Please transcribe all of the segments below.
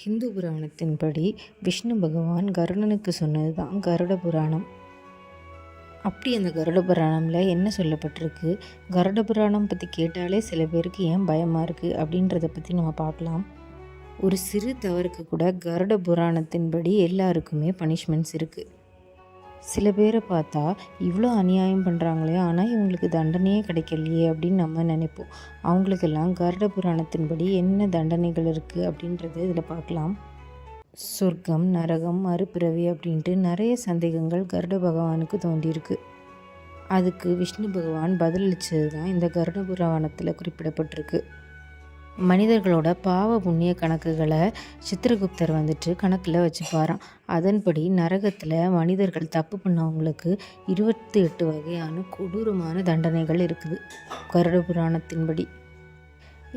ஹிந்து புராணத்தின்படி விஷ்ணு பகவான் கருடனுக்கு சொன்னது தான் கருட புராணம். அப்படி அந்த கருட புராணமில் என்ன சொல்லப்பட்டிருக்கு, கருட புராணம் பற்றி கேட்டாலே சில பேருக்கு ஏன் பயமாக இருக்குது அப்படின்றத பற்றி நம்ம பார்க்கலாம். ஒரு சிறு தவறுக்கு கூட கருட புராணத்தின்படி எல்லாருக்குமே பனிஷ்மெண்ட்ஸ் இருக்குது. சில பேரை பார்த்தா இவ்வளோ அநியாயம் பண்ணுறாங்களே, ஆனால் இவங்களுக்கு தண்டனையே கிடைக்கலையே அப்படின்னு நம்ம நினைப்போம். அவங்களுக்கெல்லாம் கருட புராணத்தின்படி என்ன தண்டனைகள் இருக்குது அப்படின்றத இதில் பார்க்கலாம். சொர்க்கம், நரகம், மறுபிறவி அப்படின்ட்டு நிறைய சந்தேகங்கள் கருட பகவானுக்கு தோன்றியிருக்கு. அதுக்கு விஷ்ணு பகவான் பதிலளித்தது தான் இந்த கருட புராணத்தில் குறிப்பிடப்பட்டிருக்கு. மனிதர்களோட பாவ புண்ணிய கணக்குகளை சித்திரகுப்தர் கணக்கில் வச்சுப்பாராம். அதன்படி நரகத்தில் மனிதர்கள் தப்பு பண்ணவங்களுக்கு 28 வகையான கொடூரமான தண்டனைகள் இருக்குது கருட புராணத்தின்படி.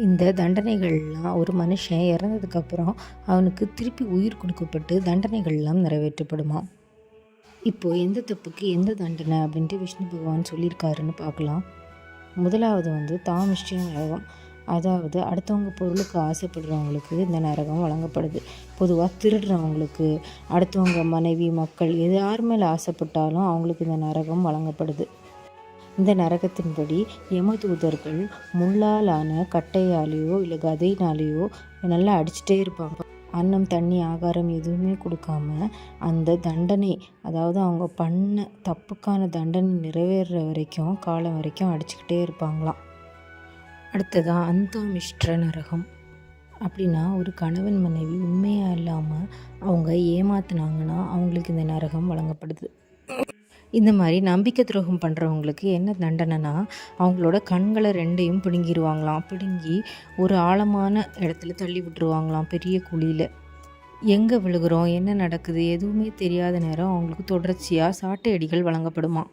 இந்த தண்டனைகள்லாம் ஒரு மனுஷன் இறந்ததுக்கப்புறம் அவனுக்கு திருப்பி உயிர் கொடுக்கப்பட்டு தண்டனைகள்லாம் நிறைவேற்றப்படுமா. இப்போது எந்த தப்புக்கு எந்த தண்டனை அப்படின்ட்டு விஷ்ணு பகவான் சொல்லியிருக்காருன்னு பார்க்கலாம். முதலாவது தாமிஷ்ட நரகம். அதாவது அடுத்தவங்க பொருளுக்கு ஆசைப்படுறவங்களுக்கு இந்த நரகம் வழங்கப்படுது. பொதுவாக திருடுறவங்களுக்கு, அடுத்தவங்க மனைவி, மக்கள் யார் மேலே ஆசைப்பட்டாலும் அவங்களுக்கு இந்த நரகம் வழங்கப்படுது. இந்த நரகத்தின்படி யமதூதர்கள் முள்ளாலான கட்டையாலேயோ இல்லை கதையினாலேயோ நல்லா அடிச்சுட்டே இருப்பாங்க. அன்னம், தண்ணி, ஆகாரம் எதுவுமே கொடுக்காம அந்த தண்டனை, அதாவது அவங்க பண்ண தப்புக்கான தண்டனை நிறைவேறுற வரைக்கும், காலம் வரைக்கும் அடிச்சுக்கிட்டே இருப்பாங்களாம். அடுத்ததாக அந்தாமிஷ்ட நரகம். அப்படின்னா ஒரு கணவன் மனைவி உண்மையாக இல்லாமல் அவங்க ஏமாத்துனாங்கன்னா அவங்களுக்கு இந்த நரகம் வழங்கப்படுது. இந்த மாதிரி நம்பிக்கை துரோகம் பண்ணுறவங்களுக்கு என்ன தண்டனைனா, அவங்களோட கண்களை 2ஐயும் பிடுங்கிடுவாங்களாம். பிடுங்கி ஒரு ஆழமான இடத்துல தள்ளி விட்டுருவாங்களாம், பெரிய குழியில். எங்கே விழுகிறோம், என்ன நடக்குது எதுவுமே தெரியாத நேரம் அவங்களுக்கு தொடர்ச்சியாக சாட்டை அடிகள் வழங்கப்படுமா.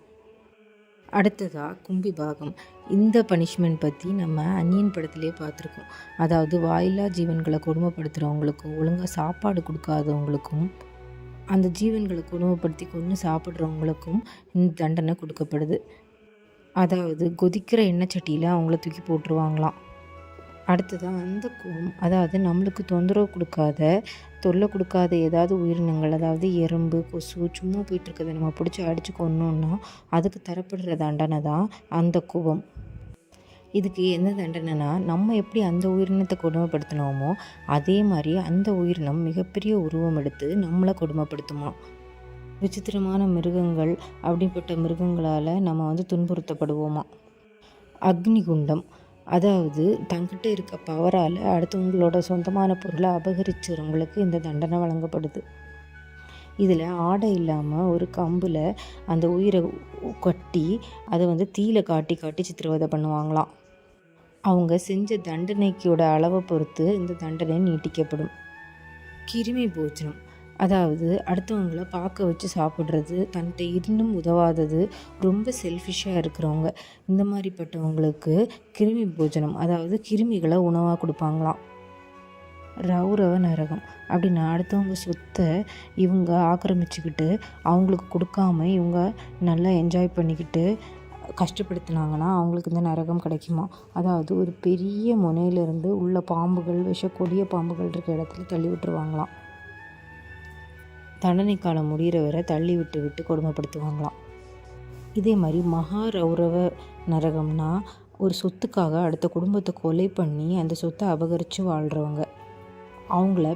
அடுத்ததாக கும்பிபாகம். இந்த பனிஷ்மெண்ட் பற்றி நம்ம அந்நியன் படத்திலே பார்த்துருக்கோம். அதாவது வாயில்லா ஜீவன்களை கொடுமைப்படுத்துகிறவங்களுக்கும், ஒழுங்காக சாப்பாடு கொடுக்காதவங்களுக்கும், அந்த ஜீவன்களை கொடுமைப்படுத்தி கொன்று சாப்பிட்றவங்களுக்கும் இந்த தண்டனை கொடுக்கப்படுது. அதாவது கொதிக்கிற எண்ணெய் சட்டியில் அவங்கள தூக்கி போட்டுருவாங்களாம். அடுத்ததாக அந்த கோம். அதாவது நம்மளுக்கு தொந்தரவு கொடுக்காத, தொல்லை கொடுக்காத ஏதாவது உயிரினங்கள், அதாவது எறும்பு, கொசு சும்மா போயிட்டுருக்கதை நம்ம பிடிச்சி அடித்து கொன்னோன்னா அதுக்கு தரப்படுற தண்டனை தான் அந்த கோபம். இதுக்கு என்ன தண்டனைனா, நம்ம எப்படி அந்த உயிரினத்தை கொடுமைப்படுத்தினோமோ அதே மாதிரி அந்த உயிரினம் மிகப்பெரிய உருவம் எடுத்து நம்மளை கொடுமைப்படுத்துமா. விசித்திரமான மிருகங்கள், அப்படிப்பட்ட மிருகங்களால் நம்ம துன்புறுத்தப்படுவோமா. அக்னிகுண்டம். அதாவது தங்கிட்ட இருக்க பவரால் அடுத்தவங்களோட சொந்தமான பொருளை அபகரிச்சவங்களுக்கு இந்த தண்டனை வழங்கப்படுது. இதில் ஆடை இல்லாமல் ஒரு கம்பில் அந்த உயிரை கட்டி அதை தீயில காட்டி காட்டி சித்திரவதை பண்ணுவாங்களாம். அவங்க செஞ்ச தண்டனைக்கோட அளவை பொறுத்து இந்த தண்டனை நீட்டிக்கப்படும். கிருமி போஜனம். அதாவது அடுத்தவங்கள பார்க்க வச்சு சாப்பிட்றது, தன்கிட்ட இன்னும் உதவாதது, ரொம்ப செல்ஃபிஷாக இருக்கிறவங்க, இந்த மாதிரிப்பட்டவங்களுக்கு கிருமி போஜனம், அதாவது கிருமிகளை உணவாக கொடுப்பாங்களாம். ரௌரவ நரகம். அப்படின்னா அடுத்தவங்க சொத்தை இவங்க ஆக்கிரமிச்சுக்கிட்டு அவங்களுக்கு கொடுக்காம இவங்க நல்லா என்ஜாய் பண்ணிக்கிட்டு கஷ்டப்படுத்தினாங்கன்னா அவங்களுக்கு இந்த நரகம் கிடைக்குமா. அதாவது ஒரு பெரிய முனையிலிருந்து உள்ள பாம்புகள், கொடிய பாம்புகள் இருக்க இடத்துல தள்ளி விட்டுருவாங்களாம். தண்டனை காலம் முடிகிற வரை தள்ளி விட்டு கொடுமைப்படுத்துவாங்களாம். இதே மாதிரி மகா ரௌரவ நரகம்னா ஒரு சொத்துக்காக அடுத்த குடும்பத்தை கொலை பண்ணி அந்த சொத்தை அபகரித்து வாழ்கிறவங்க. அவங்கள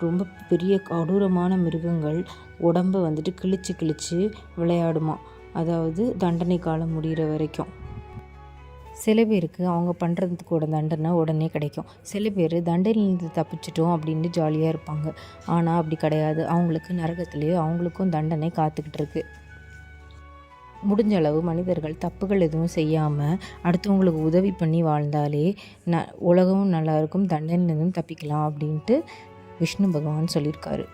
ரொம்ப பெரிய கொடூரமான மிருகங்கள் உடம்பை கிழிச்சு விளையாடுமா. அதாவது தண்டனை காலம் முடிகிற வரைக்கும். சில பேருக்கு அவங்க பண்ணுறதுக்கூட தண்டனை உடனே கிடைக்கும். சில பேர் தண்டனையிலிருந்து தப்பிச்சிட்டோம் அப்படின்னு ஜாலியாக இருப்பாங்க. ஆனால் அப்படி கிடையாது. அவங்களுக்கு நரகத்திலேயே அவங்களுக்கும் தண்டனை காத்துக்கிட்டு இருக்கு. முடிஞ்ச அளவு மனிதர்கள் தப்புகள் எதுவும் செய்யாமல் அடுத்தவங்களுக்கு உதவி பண்ணி வாழ்ந்தாலே உலகமும் நல்லாயிருக்கும், தண்டனையிலிருந்தும் தப்பிக்கலாம் அப்படின்ட்டு விஷ்ணு பகவான் சொல்லியிருக்காரு.